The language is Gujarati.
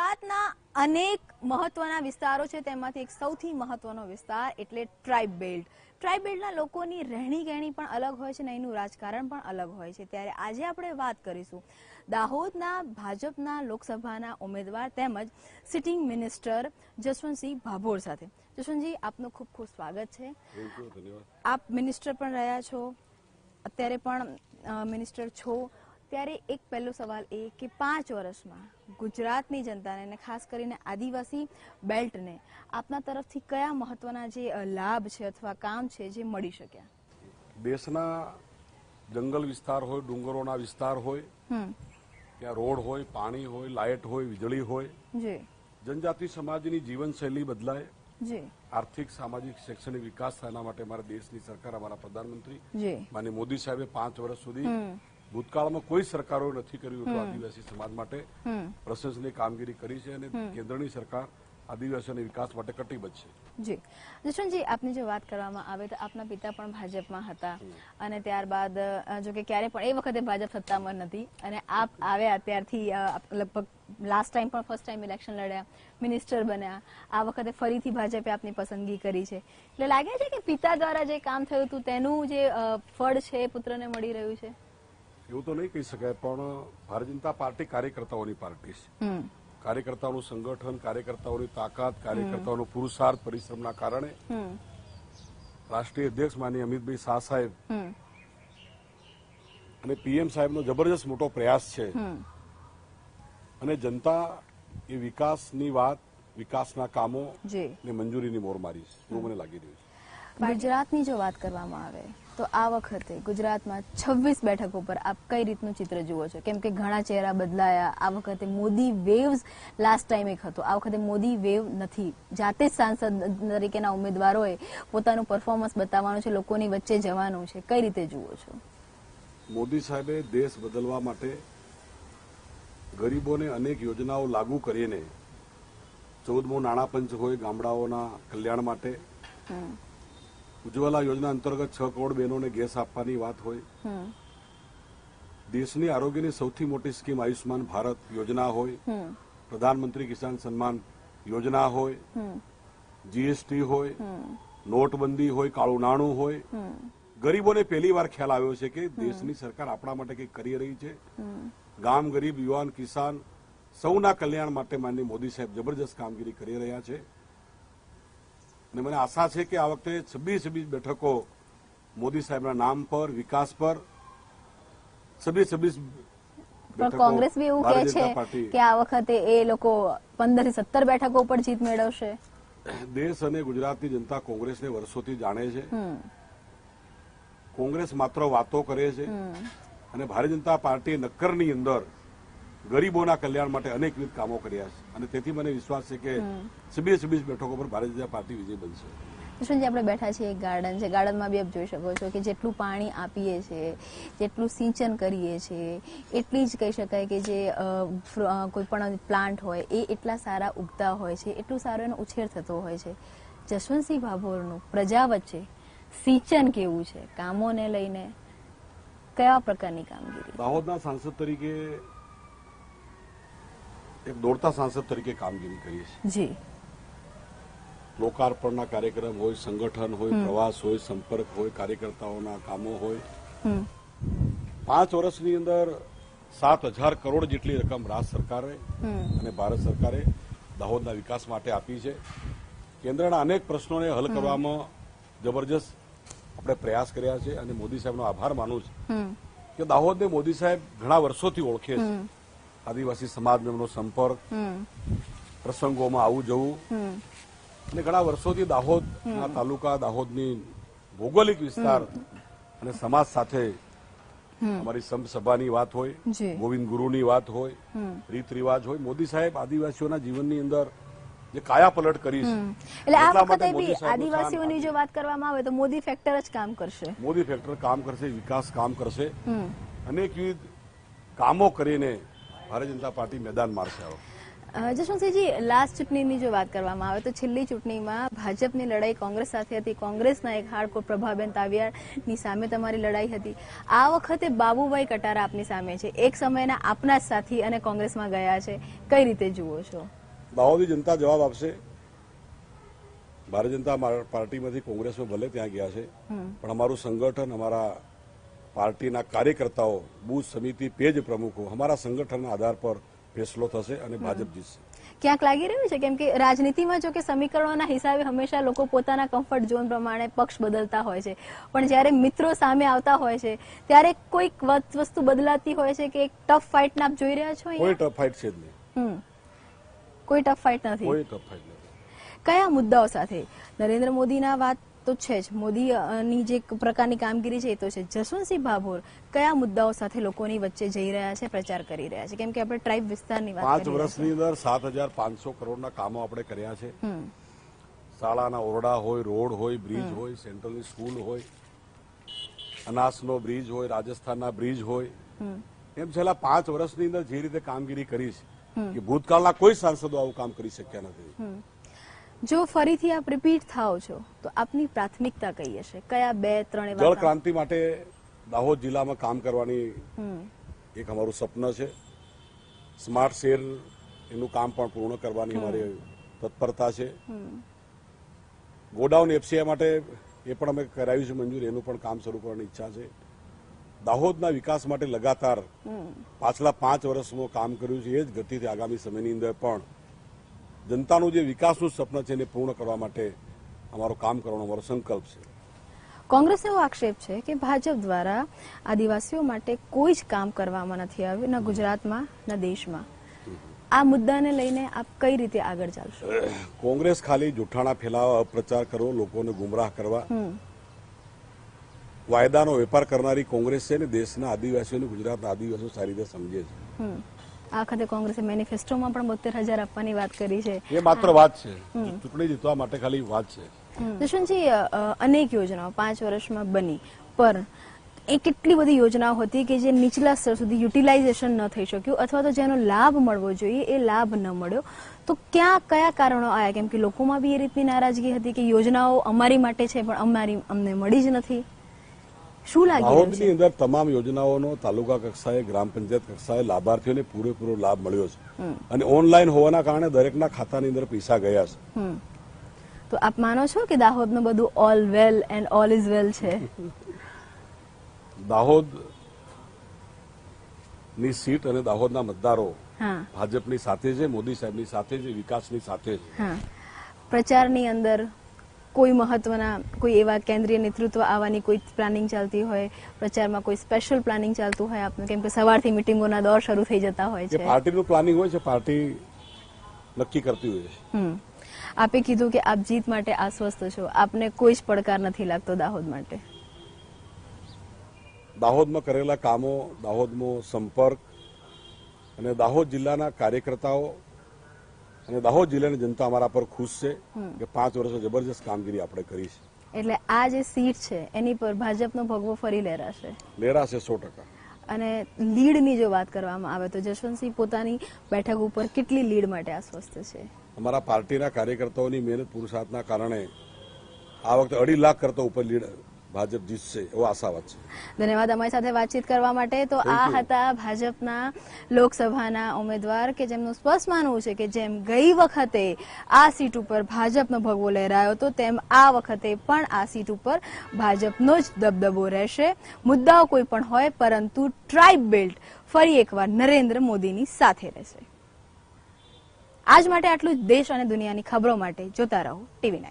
ગુજરાતના અનેક મહત્વના વિસ્તારો છે, તેમાંથી એક સૌથી મહત્વનો વિસ્તાર એટલે ટ્રાઇબ બેલ્ટ. ટ્રાઇબ બેલ્ટના લોકોની રહેણી કહેણી પણ અલગ હોય છે અને એનું રાજકારણ પણ અલગ હોય છે. ત્યારે આજે આપણે વાત કરીશું દાહોદના ભાજપના લોકસભાના ઉમેદવાર તેમજ સિટિંગ મિનિસ્ટર જસવંતસિંહ ભાભોર સાથે. જસવંતજી, આપનું ખૂબ ખૂબ સ્વાગત છે. આપ મિનિસ્ટર પણ રહ્યા છો, અત્યારે પણ મિનિસ્ટર છો. ત્યારે એક પહેલો સવાલ એ કે 5 વર્ષમાં ગુજરાતની જનતાને અને ખાસ કરીને આદિવાસી બેલ્ટને આપના તરફથી કયા મહત્વના જે લાભ છે અથવા કામ છે જે મળી શક્યા? દેશના જંગલ વિસ્તાર હોય, ડુંગરોના વિસ્તાર હોય, ત્યાં રોડ હોય, પાણી હોય, લાઇટ હોય, વીજળી હોય, જનજાતિ સમાજની જીવનશૈલી બદલાય, આર્થિક, સામાજિક, શૈક્ષણિક વિકાસ થાય, એના માટે અમારા દેશની સરકાર, અમારા પ્રધાનમંત્રી માનનીય મોદી સાહેબે 5 વર્ષ સુધી ભૂતકાળમાં કોઈ સરકારોએ નથી કર્યું એટલું આદિવાસી સમાજ માટે પ્રશંસનીય કામગીરી કરી છે અને કેન્દ્રની સરકાર આદિવાસીઓના વિકાસ માટે કટિબદ્ધ છે. જી જશવંતજી, આપની જો વાત કરવામાં આવે તો આપના પિતા પણ ભાજપમાં હતા અને ત્યારબાદ જો કે ક્યારે પણ એ વખતે ભાજપ સત્તામાં નથી અને આપ આવ્યા ત્યારથી લગભગ લાસ્ટ ટાઈમ પણ ફર્સ્ટ ટાઈમ ઇલેક્શન લડ્યા, મિનિસ્ટર બન્યા, આ વખતે ફરીથી ભાજપે આપની પસંદગી કરી છે. એટલે લાગે છે કે પિતા દ્વારા જે કામ થયું હતું તેનું જે ફળ છે એ પુત્રને મળી રહ્યું છે? એવું તો નહીં કહી શકાય, પણ ભારતીય જનતા પાર્ટી કાર્યકર્તાઓની પાર્ટી છે. કાર્યકર્તાઓનું સંગઠન, કાર્યકર્તાઓની તાકાત, કાર્યકર્તાઓનો પુરુષાર્થ, પરિશ્રમના કારણે રાષ્ટ્રીય અધ્યક્ષ માનનીય અમિતભાઈ શાહ સાહેબ અને પીએમ સાહેબનો જબરજસ્ત મોટો પ્રયાસ છે અને જનતા એ વિકાસની વાત, વિકાસના કામો ને મંજૂરીની મોર મારી છે એવું મને લાગી રહ્યું છે. ગુજરાતની જો વાત કરવામાં આવે તો આ વખતે ગુજરાતમાં 26 બેઠકો પર આપ કઈ રીતનું ચિત્ર જુઓ છો? કેમ કે ઘણા ચહેરા બદલાયા. આ વખતે મોદી વેવ્સ લાસ્ટ ટાઈમ એક હતો, આ વખતે મોદી વેવ નથી. જાતે જ સાંસદ તરીકેના ઉમેદવારોએ પોતાનું પરફોર્મન્સ બતાવવાનું છે, લોકોની વચ્ચે જવાનું છે. કઈ રીતે જુઓ છો? મોદી સાહેબે દેશ બદલવા માટે ગરીબોને અનેક યોજનાઓ લાગુ કરીને 14મો નાણાં પંચ હોય, ગામડાઓના કલ્યાણ માટે ઉજ્જવલા યોજના અંતર્ગત 6 કરોડ બહેનોને ગેસ આપવાની વાત હોય, દેશની આરોગ્યની સૌથી મોટી સ્કીમ આયુષ્માન ભારત યોજના હોય, પ્રધાનમંત્રી કિસાન સન્માન યોજના હોય, જીએસટી હોય, નોટબંધી હોય, કાળું નાણું હોય, ગરીબોને પહેલી વાર ખ્યાલ આવ્યો છે કે દેશની સરકાર આપણા માટે કંઈક કરી રહી છે. ગામ ગરીબ, યુવાન, કિસાન સૌના કલ્યાણ માટે માનનીય મોદી સાહેબ જબરજસ્ત કામગીરી કરી રહ્યા છે અને મને આશા છે કે આ વખતે 26 બેઠકો મોદી સાહેબના નામ પર, વિકાસ પર 26 પણ કોંગ્રેસ બી એવું કહે છે કે આ વખતે એ લોકો 15 થી 17 બેઠકો પર જીત મેળવશે. દેશ અને ગુજરાતની જનતા કોંગ્રેસને વર્ષોથી જાણે છે. કોંગ્રેસ માત્ર વાતો કરે છે અને ભારતીય જનતા પાર્ટીએ નક્કરની અંદર ગરીબોના કલ્યાણ માટે અનેકવિધ કામો કર્યા છે અને તેથી મને વિશ્વાસ છે કે 26 બેઠકો પર ભારતીય જનતા પાર્ટી વિજય બનશે. જશવંતજી, આપણે બેઠા છીએ, એક ગાર્ડન છે, ગાર્ડનમાં બી આપ જોઈ શકો છો કે જેટલું પાણી આપીએ છીએ, જેટલું સિંચન કરીએ છીએ, એટલી જ કહી શકાય કે જે કોઈ પણ પ્લાન્ટ હોય એ એટલા સારા ઉગતા હોય છે, એટલું સારો એનો ઉછેર થતો હોય છે. જસવંતસિંહ ભાભોરનું પ્રજા વચ્ચે સિંચન કેવું છે? કામોને લઈને કયા પ્રકારની કામગીરી? દાહોદના સાંસદ તરીકે એક દોડતા સાંસદ તરીકે કામગીરી કરી છે. જી, લોકાર્પણના કાર્યક્રમ હોય, સંગઠન હોય, પ્રવાસ હોય, સંપર્ક હોય, કાર્યકર્તાઓના કામો હોય. 5 વર્ષની અંદર 7,000 કરોડ જેટલી રકમ રાજ્ય સરકારે અને ભારત સરકારે દાહોદના વિકાસ માટે આપી છે. કેન્દ્રના અનેક પ્રશ્નોને હલ કરવામાં જબરજસ્ત આપણે પ્રયાસ કર્યા છે અને મોદી સાહેબનો આભાર માનું છું કે દાહોદને મોદી સાહેબ ઘણા વર્ષોથી ઓળખે છે. આદિવાસી સમાજનો એમનો સંપર્ક, પ્રસંગોમાં આવું જવું અને ઘણા વર્ષોથી દાહોદના તાલુકા, દાહોદની ભૌગોલિક વિસ્તાર અને સમાજ સાથે અમારી સંપ સભાની વાત હોય, ગોવિંદ ગુરુની વાત હોય, રીત રિવાજ હોય, મોદી સાહેબ આદિવાસીઓના જીવનની અંદર જે કાયા પલટ કરી છે. એટલે આ વખતે બી આદિવાસીઓની જો વાત કરવામાં આવે તો મોદી ફેક્ટર જ કામ કરશે. મોદી ફેક્ટર કામ કરશે, વિકાસ કામ કરશે, અનેકવિધ કામો કરીને ભારતીય જનતા પાર્ટી મેદાન મારશે. જશવંતસિંહજી, લાસ્ટ ચૂંટણીની જો વાત કરવામાં આવે તો છેલ્લી ચૂંટણીમાં ભાજપની લડાઈ કોંગ્રેસ સાથે હતી. કોંગ્રેસના એક હાર્ડકોર પ્રભાબેન તાવિયાની સામે તમારી લડાઈ હતી. આ વખતે બાબુભાઈ કટારા આપની સામે છે, એક સમયના આપના જ સાથી અને કોંગ્રેસમાં ગયા છે. કઈ રીતે જુઓ છો? દાહોદી જનતા જવાબ આપશે. ભારતીય જનતા પાર્ટીમાંથી કોંગ્રેસમાં ભલે ત્યાં ગયા છે, પણ અમારું સંગઠન, અમારા પાર્ટીના કાર્યકર્તાઓ, બૂથ સમિતિ, પેજ પ્રમુખો, અમારા સંગઠનના આધાર પર ફેસલો થશે અને ભાજપ જીતશે. ક્યાંક લાગી રહ્યું છે, કેમ કે રાજનીતિમાં જો કે સમીકરણોના હિસાબે હંમેશા લોકો પોતાના કમ્ફર્ટ ઝોન પ્રમાણે પક્ષ બદલતા હોય છે, પણ જ્યારે મિત્રો સામે આવતા હોય છે ત્યારે કોઈક વસ્તુ બદલાતી હોય છે કે એક ટફ ફાઇટ આપ જોઈ રહ્યા છો? કોઈ ટફ ફાઇટ છે જ નહીં. કોઈ ટફ ફાઇટ નથી. કોઈ ટફ ફાઇટ નથી. કયા મુદ્દાઓ સાથે? નરેન્દ્ર મોદીના વાત તો છે જ, મોદીની જે પ્રકારની કામગીરી છે એ તો છે. જસવંતસિંહ ભાભોર કયા મુદ્દાઓ સાથે લોકોની વચ્ચે જઈ રહ્યા છે, પ્રચાર કરી રહ્યા છે? કેમ કે આપણે ટ્રાઇબ વિસ્તારની વાત 5 વર્ષની અંદર 7,500 કરોડના કામો આપણે કર્યા છે. શાળાના ઓરડા હોય, રોડ હોય, બ્રિજ હોય, સેન્ટ્રલની સ્કૂલ હોય, અનાસનો બ્રિજ હોય, રાજસ્થાનના બ્રિજ હોય, એમ છેલ્લા 5 વર્ષની અંદર જે રીતે કામગીરી કરી છે કે ભૂતકાળના કોઈ સાંસદો આવું કામ કરી શક્યા નથી. જો ફરીથી આપ રિપીટ થાઓ છો તો આપની પ્રાથમિકતા કઈ હશે? કયા 2-3 એવા જળ ક્રાંતિ માટે દાહોદ જિલ્લામાં કામ કરવાની એક અમારું સપનું છે. સ્માર્ટ શહેર એનું કામ પણ પૂર્ણ કરવાની અમારી તત્પરતા છે. ગોડાઉન એફસીઆઈ માટે એ પણ અમે કરાવ્યું છે મંજૂર, એનું પણ કામ શરૂ કરવાની ઈચ્છા છે. દાહોદના વિકાસ માટે લગાતાર પાછલા 5 વર્ષમાં કામ કર્યું છે. એ જ ગતિથી આગામી સમયની અંદર પણ જનતાનું જે વિકાસનું સપનું છે એને પૂર્ણ કરવા માટે અમારો કામ કરવાનો અમારો સંકલ્પ છે. કોંગ્રેસ એવો આક્ષેપ છે કે ભાજપ દ્વારા આદિવાસીઓ માટે કોઈ જ કામ કરવામાં નથી આવ્યું, ન ગુજરાતમાં ન દેશમાં. આ મુદ્દાને લઈને આપ કઈ રીતે આગળ ચાલશો? કોંગ્રેસ ખાલી જૂઠાણા ફેલાવા, અપપ્રચાર કરવો, લોકોને ગુમરાહ કરવા, વાયદાનો વેપાર કરનારી કોંગ્રેસ છે ને દેશના આદિવાસીઓને, ગુજરાતના આદિવાસીઓ સારી રીતે સમજે છે. આ વખતે કોંગ્રેસે મેનિફેસ્ટોમાં પણ 72,000 આપવાની વાત કરી છે. એ માત્ર વાત છે, ચૂંટણી જીતવા માટે ખાલી વાત છે. જશવંતજી, અનેક યોજનાઓ 5 વર્ષમાં બની, પણ એ કેટલી બધી યોજનાઓ હતી કે જે નીચલા સ્તર સુધી યુટિલાઇઝેશન ન થઈ શક્યું, અથવા તો જેનો લાભ મળવો જોઈએ એ લાભ ન મળ્યો. તો કયા કારણો આવ્યા? કેમ કે લોકોમાં બી એ રીતની નારાજગી હતી કે યોજનાઓ અમારી માટે છે પણ અમને મળી જ નથી. શું લાગી રહ્યું છે? દાહોદની અંદર તમામ યોજનાઓનો તાલુકા કક્ષાએ, ગ્રામ પંચાયત કક્ષાએ લાભાર્થીઓને પૂરેપૂરો લાભ મળ્યો છે અને ઓનલાઈન હોવાના કારણે દરેકના ખાતાની અંદર પૈસા ગયા છે. તો આપ માનો છો કે દાહોદનું બધું all well and all is well છે? દાહોદ ની સીટ અને દાહોદના મતદારો ભાજપની સાથે છે, મોદી સાહેબની સાથે છે, વિકાસની સાથે છે. પ્રચારની અંદર કોઈ મહત્વના કોઈ એવા કેન્દ્રીય નેતૃત્વ આવવાની કોઈ પ્લાનિંગ ચાલતી હોય, પ્રચારમાં કોઈ સ્પેશિયલ પ્લાનિંગ ચાલતું હોય આપનું? કેમ કે સવારથી મિટિંગોના દોર શરૂ થઈ જતા હોય છે. પાર્ટીનું પ્લાનિંગ હોય છે, પાર્ટી નક્કી કરતી હોય છે. આપે કીધું કે આપ જીત માટે આશ્વસ્ત છો, આપને કોઈ જ પડકાર નથી લાગતો દાહોદ માટે? દાહોદમાં કરેલા કામો, દાહોદમાં સંપર્ક અને દાહોદ જિલ્લાના કાર્યકર્તાઓ અને દાહોદ જિલ્લાની જનતા અમારા પર ખુશ છે કે 5 વર્ષમાં જબરજસ્ત કામગીરી આપણે કરી છે. એટલે આ જે સીટ છે એની પર ભાજપનો ભગવો ફરી લહેરાશે? લહેરાશે 100%. અને લીડની જો વાત કરવામાં આવે તો જશવંતસિંહ પોતાની બેઠક ઉપર કેટલી લીડ માટે આશ્વસ્ત છે? અમારા પાર્ટીના કાર્યકર્તાઓની મહેનત પુરુષાર્થના કારણે આ વખતે 2.5 લાખ કરતા ઉપર લીડ ભાજપ જીતશે એવો આશાવાદ છે. ધન્યવાદ અમારી સાથે વાતચીત કરવા માટે. તો આ હતા ભાજપના લોકસભાના ઉમેદવાર કે જેમનું સ્પષ્ટ માનવું છે કે જેમ ગઈ વખતે આ સીટ ઉપર ભાજપનો ભગવો લહેરાયો હતો તેમ આ વખતે પણ આ સીટ ઉપર ભાજપનો જ દબદબો રહેશે. મુદ્દાઓ કોઈ પણ હોય, પરંતુ ટ્રાઇબ બેલ્ટ ફરી એકવાર નરેન્દ્ર મોદીની સાથે રહેશે. આજ માટે આટલું જ. દેશ અને દુનિયાની ખબરો માટે જોતા રહો TV9.